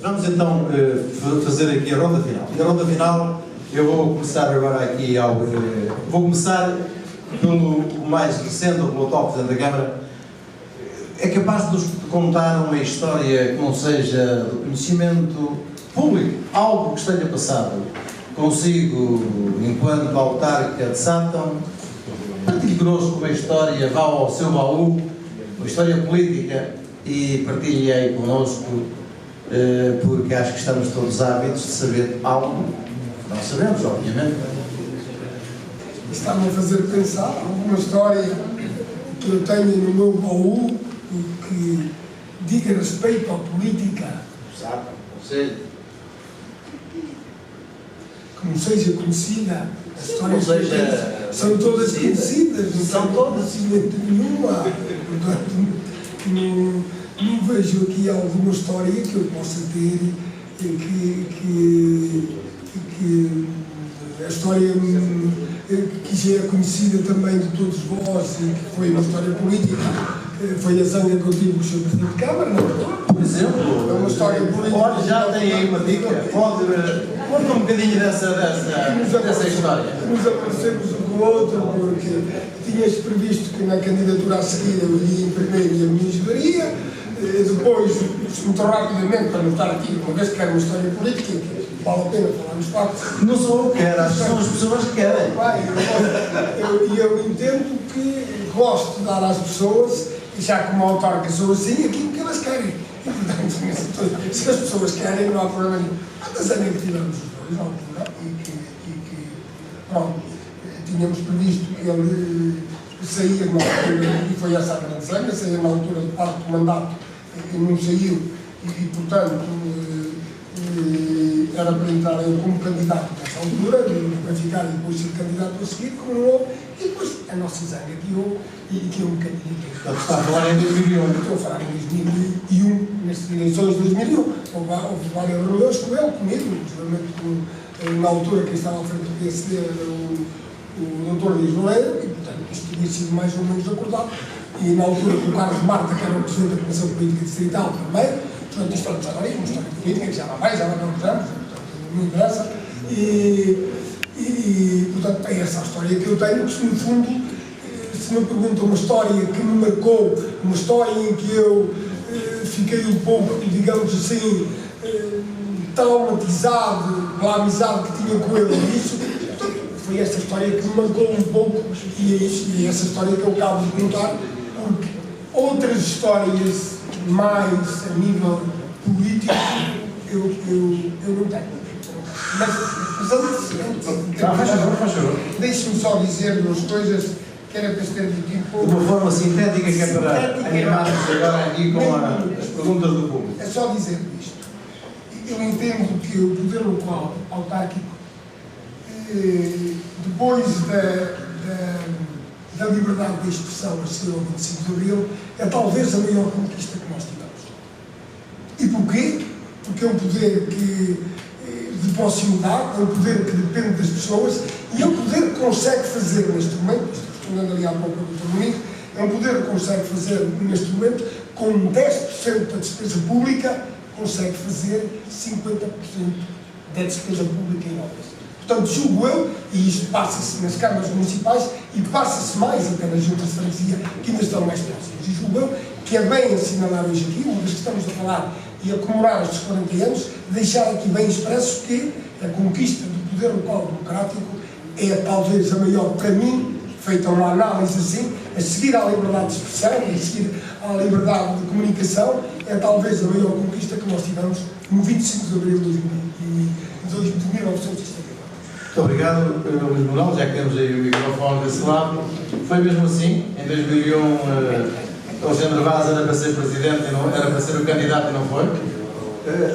Vamos então fazer aqui a ronda final. E a ronda final, eu vou começar agora aqui vou começar pelo mais recente, pelo atual Presidente da Câmara. É capaz de nos contar uma história que não seja do conhecimento público, algo que esteja passado consigo enquanto autarca de Sátão? Partilhe connosco uma história, vá ao seu baú, uma história política e partilhe aí connosco, porque acho que estamos todos ávidos de saber algo que não sabemos, obviamente. Está-me a fazer pensar alguma história que eu tenho no meu baú que diga respeito à política. Sabe, não sei. Que não seja conhecida. As histórias Não seja são todas conhecidas, não são todas conhecimento nenhuma. Portanto, não vejo aqui alguma história que eu possa ter que a história que já é conhecida também de todos vós e que foi uma história política, foi a zanga que eu tive com o Sr. Presidente de Câmara, não é? Por exemplo, É uma história política. Olha, já tem aí uma dica, pode conta um bocadinho dessa história. Nos aparecemos um com o outro, porque tinhas previsto que na candidatura a seguir eu iria em primeiro e a minha ajudaria, depois, muito rapidamente, para não estar aqui, uma vez que era uma história política, vale a pena falarmos quatro. Não sou eu que quero, acho que são as pessoas que querem. Eu entendo que gosto de dar às pessoas, e já como autarca sou assim, aquilo que elas querem. E, portanto, se as pessoas querem, não há problema nenhum. Mas é que tivemos os dois na altura, pronto, tínhamos previsto que ele saía na altura, e foi essa a grande zanga, saía na altura de parte do mandato, e não saiu, e portanto, era para entrar eu como candidato nessa altura, para ficar e depois ser candidato a seguir, como não houve, e depois a nossa zanga que houve, e que eu me candidatei. Está a falar em 2001. Estou a falar em 2001, nestas eleições de 2001, houve várias reuniões com ele, comigo, na altura quem estava à frente do PSD era o Dr. Luís Loureiro, e portanto isto tinha sido mais ou menos acordado, e na altura com o Carlos Marta, que era o Presidente da Comissão Política Distrital também, portanto isto é agora uma história política, que já não vai, já não usamos, portanto não interessa, e portanto é essa a história que eu tenho, que no fundo, se me perguntam uma história que me marcou, uma história em que eu fiquei um pouco, digamos assim, traumatizado pela amizade que tinha com ele, isso, foi essa história que me marcou um pouco, e é essa história que eu acabo de contar, porque outras histórias mais a nível político eu não tenho. Mas Faz favor. Deixe-me só dizer duas coisas que era para ter aqui um pouco. De uma forma sintética, que é para animarmos agora aqui com as perguntas do público. É só dizer isto. Eu entendo que o poder local autárquico, depois da liberdade de expressão a seguir ao 25 de Abril, é talvez a maior conquista que nós tivemos. E porquê? Porque é um poder de proximidade, é um poder que depende das pessoas, e é um poder que consegue fazer neste momento, respondendo ali há pouco ao Dr. Domingos, é um poder que consegue fazer neste momento, com 10% da despesa pública, consegue fazer 50% da despesa pública em obras. Portanto, julgo eu, e isto passa-se nas câmaras municipais e passa-se mais até nas juntas de freguesia, que ainda estão mais próximas. E julgo eu que é bem assinalar hoje aqui, uma vez que estamos a falar e a comemorar estes 40 anos, deixar aqui bem expresso que a conquista do poder local democrático é talvez a maior para mim, feita uma análise assim, a seguir à liberdade de expressão, a seguir à liberdade de comunicação, é talvez a maior conquista que nós tivemos no 25 de Abril de 1970. Muito obrigado, Luís Manuel, já que temos aí o microfone desse lado. Foi mesmo assim, em 2001, Alexandre Vaz era para ser presidente, era para ser o candidato e não foi?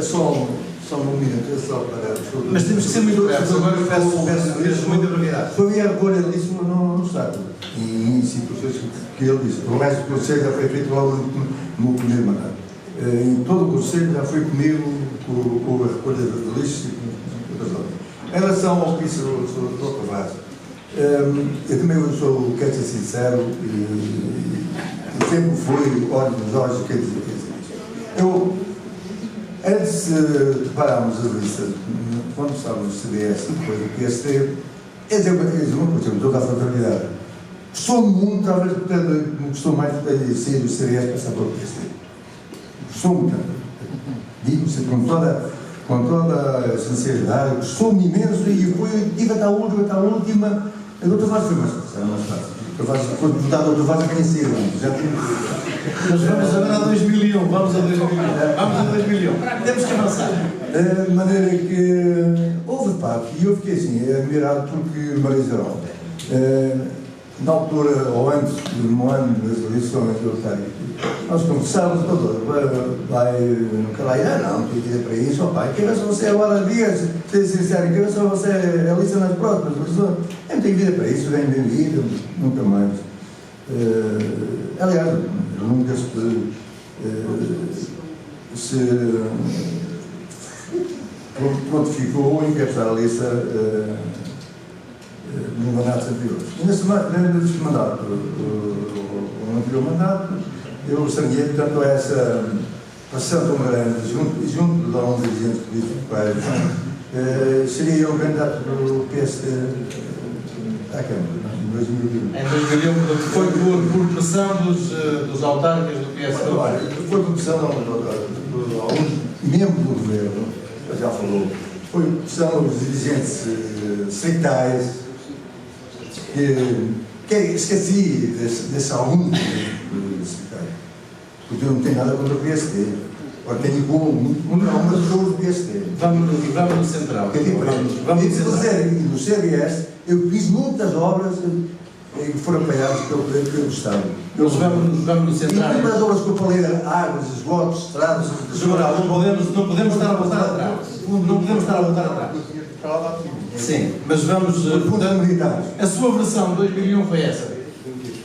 Só um minuto, é só para... Mas temos que ser muito breves, agora eu peço muita brevidade. Foi a recolha disso no Estado, em situações que ele disse. Por mais que o Conselho já foi feito logo no primeiro mandato. Em todo o Conselho já foi comigo com a recolha de lixo e outras obras. Em relação ao que disse o Dr. Vaz, eu também quero ser sincero, e sempre fui olho nos olhos quem dizer isso. Antes de pararmos a lista, quando estávamos no CDS, depois do PST, é dizer uma coisa, com toda a fraternidade. Gostou muito, talvez, gostou mais de sair do CDS e passar para o PST. Gostou muito, digo-se com toda a sinceridade, gostou-me imenso e tive até a última. A outra fase foi mais fácil, era mais fácil. Quando deputado, a outra fase é quem saiu antes. Mas vamos agora a 2001, vamos a 2001. Temos que avançar. De maneira que houve parte, e eu fiquei assim, admirado porque Maria Isabel, na altura, ou antes, no ano das eleições do Otário, nós conversávamos todos, nunca lá irá, não tem ideia para isso, pai, quem vai ser você agora, dias, ser sincero, quem vai ser você a lista nas próximas eleições? Eu não tenho vida para isso, bem vindo, nunca mais. Aliás, nunca se prontificou em encaixar a lista no mandato anterior. E nesse mandato, o anterior mandato, eu gostaria, portanto, essa passão tão grande, junto de alguns dirigentes políticos, seria eu candidato do PSD à Câmara, em 2001. Em 2001, foi por pressão dos autárquicos do PSD? Foi por pressão de alguns membros do governo, já falou, foi por pressão dos dirigentes distritais, que esqueci desse aluno distritais, porque eu não tenho nada contra o PSD. Agora tenho uma pessoa do PSD. Vamos no central. No CDS, eu fiz muitas obras que foram apoiadas pelo Estado. Nós vamos no central. E muitas obras que eu falei, águas, esgotos, estradas. General, não podemos estar a voltar atrás. Não podemos estar a voltar atrás. Sim, mas vamos. Portanto, a sua versão de 2001 foi essa.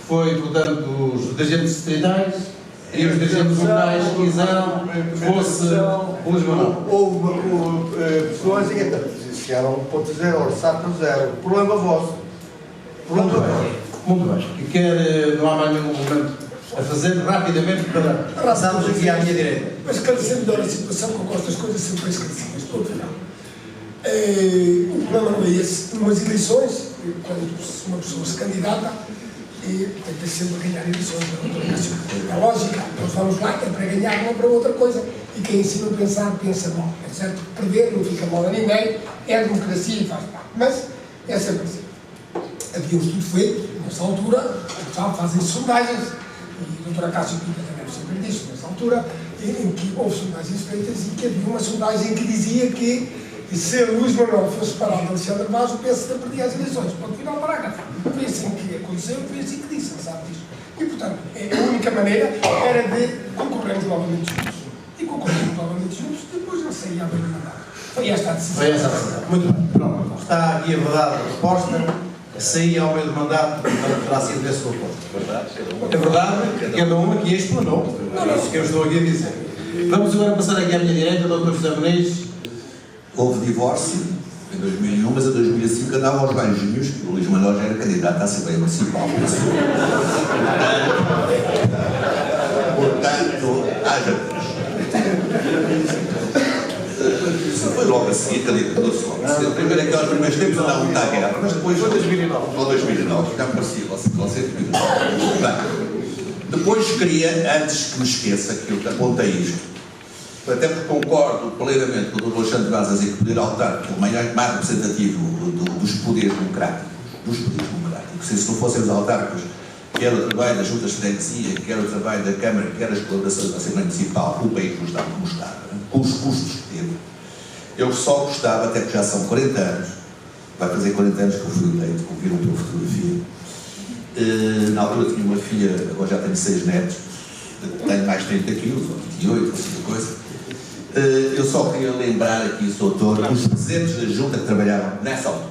Foi, portanto, os dirigentes distritais e os dirigentes locais quiseram que fosse o Luís Manuel. Houve pessoas que chegaram a 1.0, orçato 0. Problema vosso. Muito bem. E quer, não há mais nenhum momento a fazer rapidamente para passarmos aqui à minha direita. Mas esclarecer melhor a situação, que eu gosto das coisas sempre esclarecidas. Ponto final. O problema não é esse. Numas eleições, quando uma pessoa se candidata, tem que sempre ganhar eleições. É lógica. Nós vamos lá, é para ganhar, não é para outra coisa. E quem ensina a pensar, pensa mal. É certo que perder não fica mal a ninguém, é a democracia e faz parte. Mas é sempre assim. Havia um estudo feito, nessa altura, o pessoal fazem sondagens, e a doutora Cássio Pinto também sempre disse, nessa altura, em que houve sondagens feitas e que havia uma sondagem que dizia que se Luís Manuel fosse parado de Alexandre Vaz, o PSD perdia as eleições. Ponto final, parágrafo. Foi assim que aconteceu, foi assim que disse, sabe disso. E, portanto, a única maneira era de concorrermos novamente juntos. E concorremos novamente juntos, depois não saía a ver o mandato. Foi esta a decisão. Foi essa a decisão. Muito bem. Pronto. Está aqui a verdade da resposta. Saía ao meio do mandato, terá sido esse o acordo. É verdade, cada um aqui explanou. É isso que eu estou aqui a dizer. Vamos agora passar aqui à minha direita, Dr. José Muniz. Houve divórcio em 2001, mas em 2005 andava aos beijinhos, o Luís Manuel já era candidato à Assembleia Municipal. Portanto, haja. Isso foi logo a seguir, candidatou-se logo a seguir. Primeiro aqueles primeiros tempos andavam a guerra, mas depois. Foi 2009. Ou 2009, já me parecia, você bem. Depois queria, antes que me esqueça, que eu apontei isto, até porque concordo plenamente com o Dr. Alexandre Vaz a dizer que o poder autárquico é mais representativo dos poderes democráticos. Se não fossem os autárquicos, quer o trabalho das juntas de freguesia, quer o trabalho da Câmara, quer as colaborações da Assembleia Municipal, o país não estava como está, com os custos que teve. Eu só gostava, até porque já são 40 anos, vai fazer 40 anos que eu fui eleito, como viram pela fotografia. Na altura tinha uma filha, agora já tenho 6 netos, tenho mais 30 quilos, ou 28, assim coisa. Eu só queria lembrar aqui, Sr. Doutor, os presidentes da Junta que trabalharam nessa altura.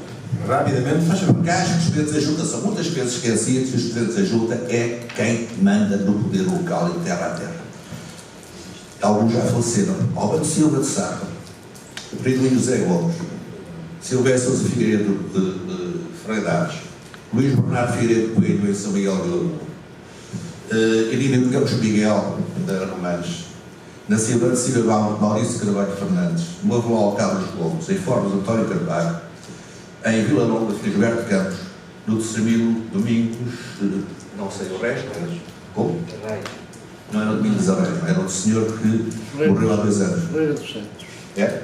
Rapidamente, faz favor. Porque acho que os presidentes da Junta são muitas vezes esquecidos e os presidentes da Junta é quem manda no poder local e de terra a terra. Alguns já faleceram. Albano Silva de Sá, Pedro José Gomes, Silvério Sousa Figueiredo de Fredares, Luís Bernardo Figueiredo Coelho em São Miguel de Ouro, Irina Miguel da Romanes, na cidade de cidadão Maurício Carvalho Fernandes, no Avelal Carlos Gomes, em Fornos António Carvalho, em Vila Nova de Gilberto Campos, no Terceiro Domingos, não sei o resto, mas... Como? Não era o Domingos Arreio, era o senhor que morreu há 2 anos. Freira dos Santos. É?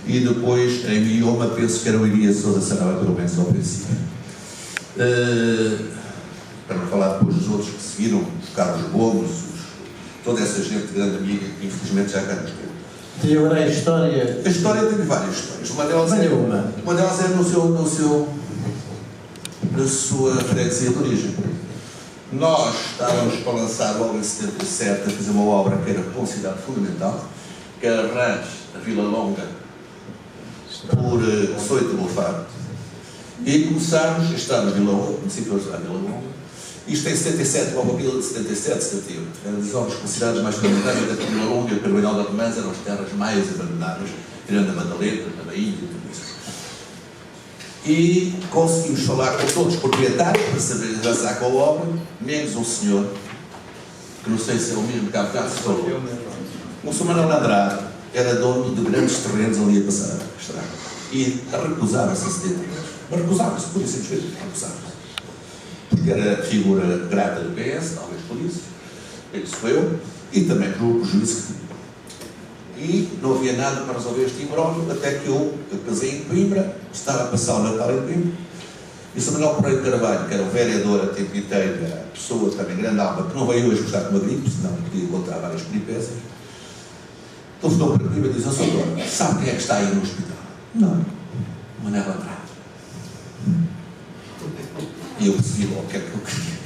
E depois em Mioma, penso que era o Iria Sousa Sarava, pelo menos ao princípio. Para não falar depois dos outros que seguiram, os Carlos Gomes, toda essa gente grande amiga que infelizmente já cá nos teve. E agora a história... A história tem várias histórias. Uma delas é na sua freguesia de origem. Nós estávamos para lançar logo em 77 a fazer uma obra que era considerada fundamental, que era Ranch, a Vila Longa, por Soito Bofar. E começámos a estar na Vila Longa, município de Vila Longa. Isto em 77, logo a Vila de 77, 78. Eram as obras consideradas mais fundamentais da Vila Longa e o Carvalhal da Romãs eram as terras mais abandonadas, tirando a Madalena, a Bahia e tudo isso. E conseguimos falar com todos os proprietários para saber avançar com a obra, menos um senhor, que não sei se é o mesmo que há bocado se falou. O Sr. Manuel Andrade era dono de grandes terrenos ali a passar a estrada. E recusava-se a ceder terrenos. Mas recusava-se, por isso recusava-se. Porque era figura grata do PS, talvez por isso. Isso foi eu. E também pelo prejuízo que tinha. E não havia nada para resolver este imbróglio, até que eu casei em Coimbra, estava a passar o Natal em Coimbra, e o Sr. Manuel Pereira de Carvalho, que era o vereador a tempo inteiro, era a pessoa também grande alma, que não veio hoje gostar de uma gripe, senão podia encontrar várias peripécias, telefonou para mim e disse: "Ó Sr. Doutor, sabe quem é que está aí no hospital?" "Não, Manuel Andrade." E eu percebi logo o que é que eu queria.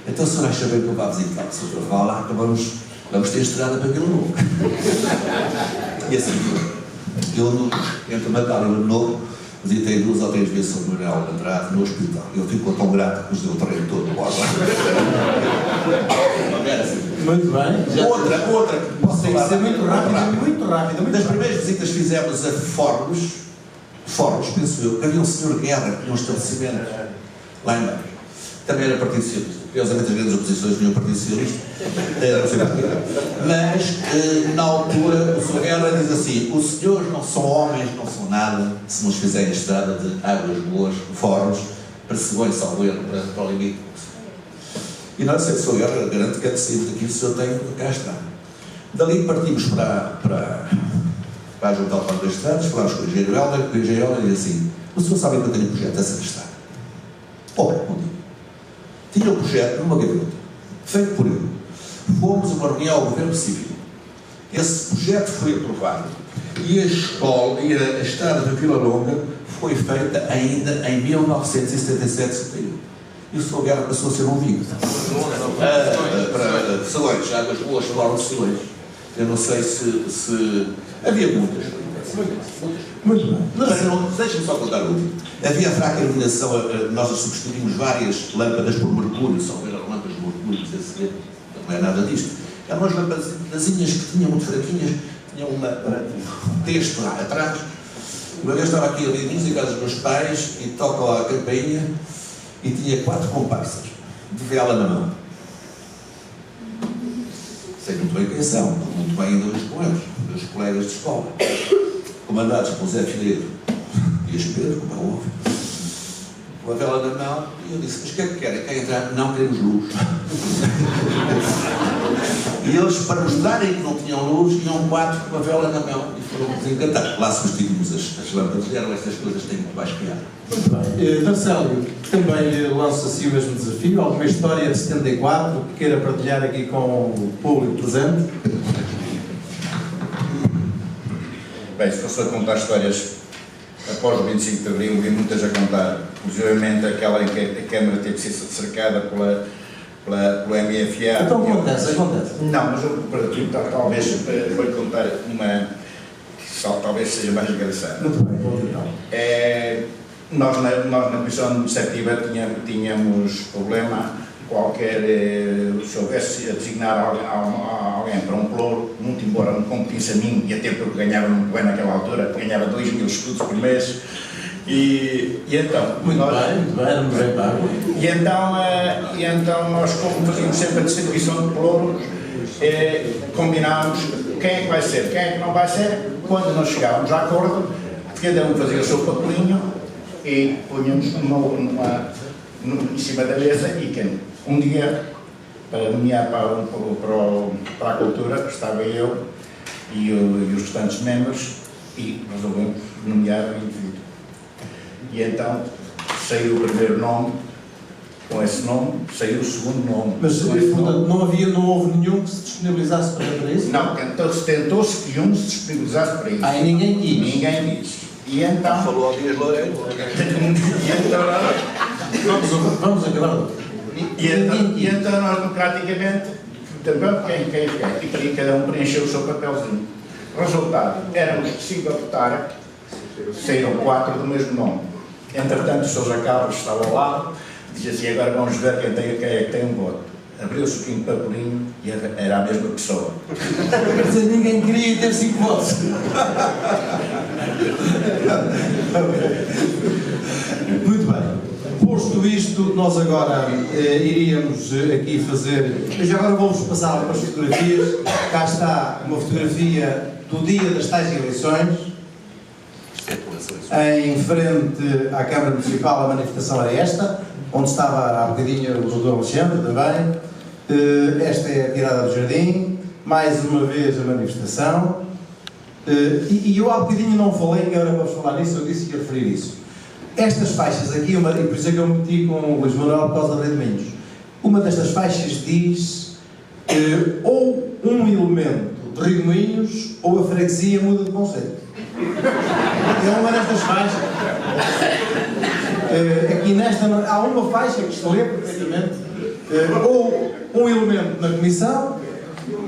"Então o senhor acha bem que eu vá visitar o Sr. Doutor? Vá lá, que vamos ter estrada para Vila Longa." E assim foi. Eu, entre Natal e Ano Novo, visitei 2 ou 3 vezes o Sr. Manuel Andrade no hospital. Eu fico tão grato que nos deu o terreno todo embora. Muito bem. Outra que posso Tem que falar ser muito rápido, muito rápido. Das primeiras visitas que fizemos a Fornos, penso eu, que havia um senhor Guerra que tinha um estabelecimento lá embaixo. Também era Partido Socialista. Curiosamente, as grandes oposições vinham Partido Socialista. Mas, na altura, o Sr. Guerra diz assim: "Os senhores não são homens, não são nada, se nos fizerem a estrada de Águas Boas, Fornos, para Segões, Salgueiro, para o limite." E nós, o Sr. Guerra, garanto que é decidido aqui, o senhor tem cá está. Dali partimos para juntar o Parque das Estradas, falámos com o engenheiro Helder, e o engenheiro Helder diz assim: "O senhor sabe que eu tenho um projeto dessa estrada?" "Oh, não digo." Tinha um projeto numa gaveta, feito por ele. Fomos a uma reunião ao governo civil. Esse projeto foi aprovado e a escola, e a estrada da Vila Longa foi feita ainda em 1977-71. E o Sr. Guerra passou a ser um vinho. Para Salões, Águas Boas, falaram de Salões. Eu não sei se havia muitas. Muito bem. Deixa-me só contar o último. Havia fraca iluminação, nós substituímos várias lâmpadas por mercúrio, só eram lâmpadas de mercúrio, não é nada disto. Eram umas lâmpadazinhas que tinham muito fraquinhas, tinham um texto lá atrás. Uma vez estava aqui a ouvir música dos meus pais e toca a campainha e tinha 4 comparsas de vela na mão. Sei muito bem quem são, muito bem ainda hoje com eles, meus colegas de escola, comandados por Zé Fileiro e as Pedro, como é óbvio, com a vela na mão. E eu disse: "Mas o que é que querem? Querem entrar?" "Não, queremos luz." E eles, para mostrarem que não tinham luz, iam 4 com a vela na mão e foram desencantados. Lá substituímos as lâmpadas, e eram estas coisas que têm muito mais piada. Muito bem. Darcélio, também lança-se o mesmo desafio, alguma história de 74 que queira partilhar aqui com o público presente? Bem, se fosse a contar histórias após o 25 de Abril, vi muitas a contar, inclusive aquela em que a Câmara teve sido cercada pelo MFA. Então acontece. Não, mas eu talvez vou-lhe contar uma que só talvez seja mais engraçada. Muito bem, bom então. Nós na Comissão Administrativa tínhamos problema qualquer, se houvesse a designar alguém para um ploro, muito embora me competisse a mim, e até porque eu ganhava muito bem naquela altura, ganhava 2.000 escudos por mês, e então... Muito bem, éramos bem pagos. E então nós, como fazíamos sempre a distribuição de plouros, combinámos quem é que vai ser, quem é que não vai ser. Quando nós chegávamos a acordo, cada um fazia o seu papelinho e punhamos em cima da mesa e quem um dia, para nomear para a cultura, estava eu e os restantes membros e resolvemos nomear o indivíduo. E então saiu o primeiro nome, com esse nome, saiu o segundo nome. Mas, portanto, não houve nenhum que se disponibilizasse para isso? Não, tentou-se que um se disponibilizasse para isso. E ninguém quis? Ninguém quis. E então... Falou ao Dias Loureiro. Vamos acabar. E então nós, democraticamente, também quem e para cada um preencheu o seu papelzinho. Resultado, éramos 5 a votar, saíram 4 do mesmo nome. Entretanto, o Sousa Carlos estava ao lado, dizia assim, agora vamos ver quem é que tem um voto. Abriu-se o quinto papelinho e era a mesma pessoa. Quer dizer, ninguém queria ter 5 votos. Muito bem. Posto isto, nós agora iríamos aqui fazer... Já agora vamos passar algumas fotografias. Cá está uma fotografia do dia das tais eleições. Em frente à Câmara Municipal, a manifestação era esta, onde estava há bocadinho o Dr. Alexandre também. Esta é a tirada do jardim, mais uma vez a manifestação. E eu há bocadinho não falei, que agora vamos falar nisso, eu disse que ia referir isso. Estas faixas aqui, e por isso é que eu me meti com o Luís Manuel por causa de Redemoinhos. Uma destas faixas diz ou um elemento de Redemoinhos ou a freguesia muda de conceito. É uma destas faixas. Aqui nesta há uma faixa que se lê perfeitamente, ou um elemento na comissão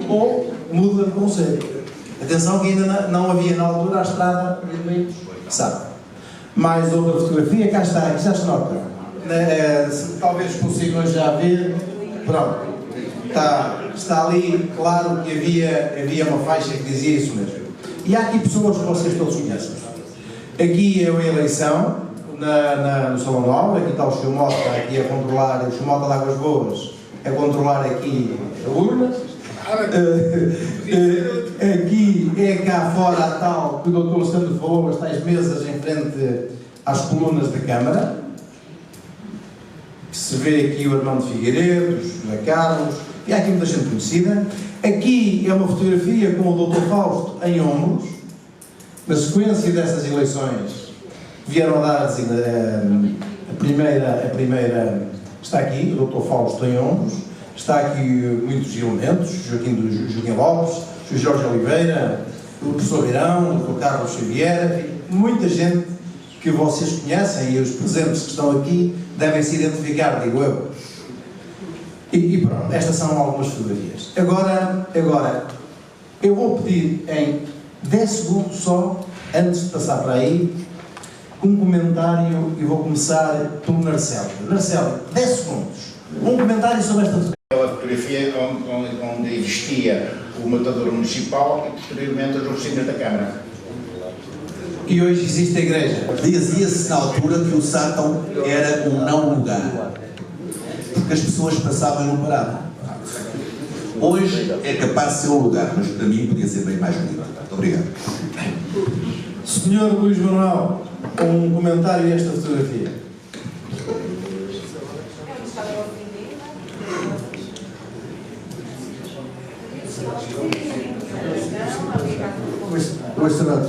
ou muda de conceito. Atenção que ainda não havia na altura a estrada de Redemoinhos, sabe? Mais outra fotografia, cá está, aqui já se nota. Talvez consigam já ver. Pronto. Está ali, claro que havia uma faixa que dizia isso mesmo. E há aqui pessoas que vocês todos conhecem. Aqui é uma eleição, no Salão de Aula, aqui está o Chumota aqui a controlar, o Chumota de Águas Boas, a controlar aqui a urna. Aqui é cá fora a tal que o Dr. Alexandre falou, as tais mesas em frente às colunas da Câmara, que se vê aqui o Armando Figueiredo, o José Carlos, e há aqui muita gente conhecida. Aqui é uma fotografia com o Dr. Fausto em ombros. Na sequência dessas eleições vieram a dar a primeira está aqui, o Dr. Fausto em ombros. Está aqui muitos elementos, Joaquim Lopes, o Jorge Oliveira, o professor Irão, o Dr. Carlos Xavier, muita gente que vocês conhecem e os presentes que estão aqui devem se identificar, digo eu. E pronto, estas são algumas fotografias. Agora, eu vou pedir em 10 segundos só, antes de passar para aí, um comentário e vou começar pelo Narcélio. Narcélio, 10 segundos. Um comentário sobre esta fotografia. A fotografia onde existia o matador municipal e posteriormente as oficinas da Câmara. E hoje existe a igreja. Dizia-se na altura que o sátão era um não lugar, porque as pessoas passavam e não paravam. Hoje é capaz de ser um lugar, mas para mim podia ser bem mais bonito. Muito obrigado. Senhor Luís Manuel, um comentário a esta fotografia. O estudante,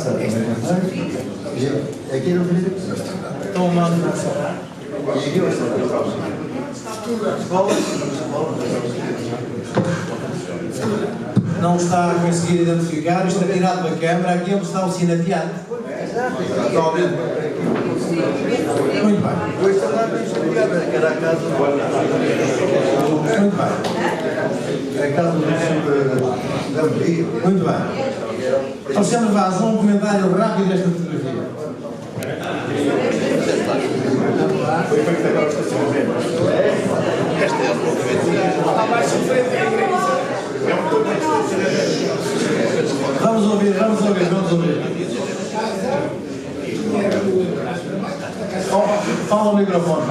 sabe? Aqui não tem Estão mal. Não está a conseguir identificar, isto é tirado da câmara, aqui onde está o sinateado. Atualmente. Muito bem. Muito bem. a casa da Maria. Muito bem. Alexandre Vaz, um comentário rápido desta fotografia. Foi feito agora esta semana. Esta é a fotografia. Vamos ouvir. Fala no microfone.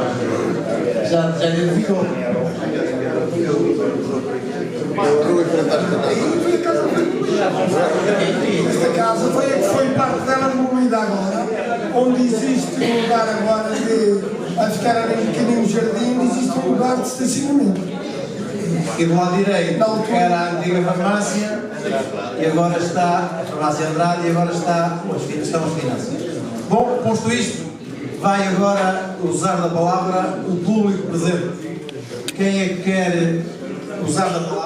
Já identificou? foi a casa Esta casa foi parte dela demolida agora, onde existe um lugar agora a ficar ali um pequenino jardim, existe um lugar de estacionamento. E do lado direito era a antiga farmácia e agora está a farmácia Andrade e agora estão as finanças. Bom, posto isto, vai agora usar da palavra o público presente. Quem é que quer usar da palavra?